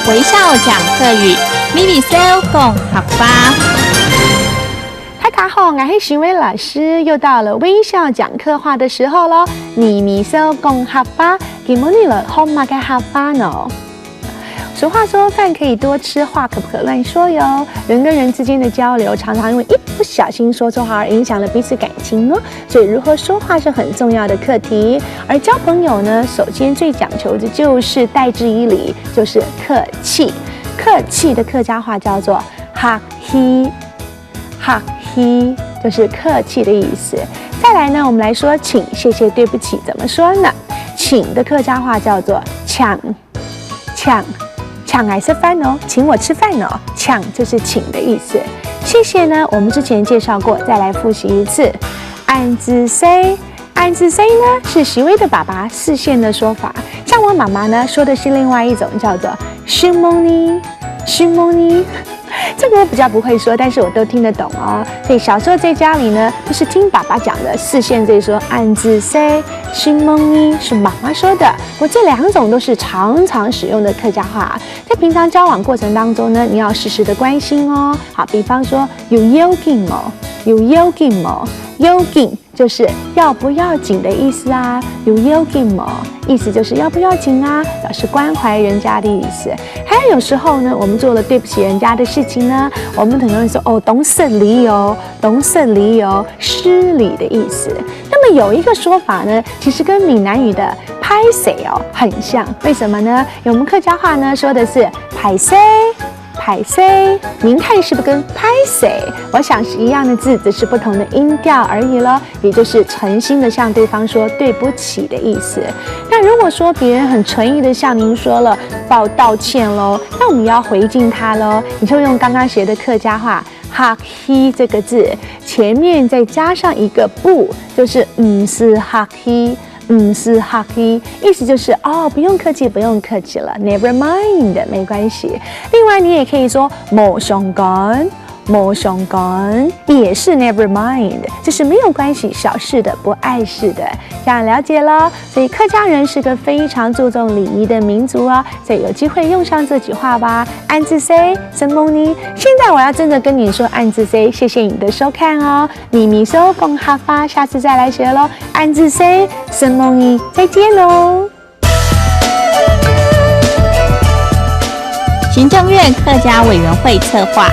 微笑讲客语，咪咪笑讲学吧。大家好，我是徐薇老师，又到了微笑讲客话的时候咯。咪咪笑讲学吧，今日了好嘛个学吧呢？俗话说，饭可以多吃，话可不可乱说哟。人跟人之间的交流，常常因为一不小心说错话而影响了彼此感情哦。所以，如何说话是很重要的课题。而交朋友呢，首先最讲求的就是代之以礼，就是客气。客气的客家话叫做客气，客气就是客气的意思。再来呢，我们来说请、谢谢、对不起，怎么说呢？请的客家话叫做抢，抢来吃饭哦，请我吃饭哦，抢就是请的意思。谢谢呢，我们之前介绍过，再来复习一次。安子 say， 安子 say 呢是徐薇的爸爸四线的说法，像我妈妈呢说的是另外一种叫做熏蒙尼，熏蒙尼。这个我比较不会说，但是我都听得懂哦。所以小时候在家里呢，都是听爸爸讲的四线这说安子 say， 熏蒙尼是妈妈说的。我这两种都是常常使用的客家话，在平常交往过程当中呢，你要时时的关心哦。好，比方说有要紧哦，有要紧哦，要紧就是要不要紧的意思啊，有要紧哦，意思就是要不要紧啊，表示关怀人家的意思。还有时候呢，我们做了对不起人家的事情呢，我们可能会说哦，懂事理哦，懂事理哦，失礼的意思。那么有一个说法呢，其实跟闽南语的拍谁哦很像，为什么呢？我们客家话呢说的是拍谁。拍谁？您看是不是跟拍谁？我想是一样的字，只是不同的音调而已了。也就是诚心的向对方说对不起的意思。那如果说别人很诚意的向您说了道歉喽，那我们要回敬他喽，你就用刚刚学的客家话客气这个字，前面再加上一个不，就是是客气。是客气，意思就是哦，不用客气，不用客气了 ，never mind， 没关系。另外，你也可以说冇相干，冇相干，也是 never mind， 就是没有关系，小事的，不碍事的，这样了解了。所以客家人是个非常注重礼仪的民族哦，所以有机会用上这句话吧。安子 say， 什么呢？现在我要真的跟你说安子 say， 谢谢你的收看哦。咪咪说讲哈发，下次再来学喽。安子 say， 什么呢？再见喽。行政院客家委员会策划。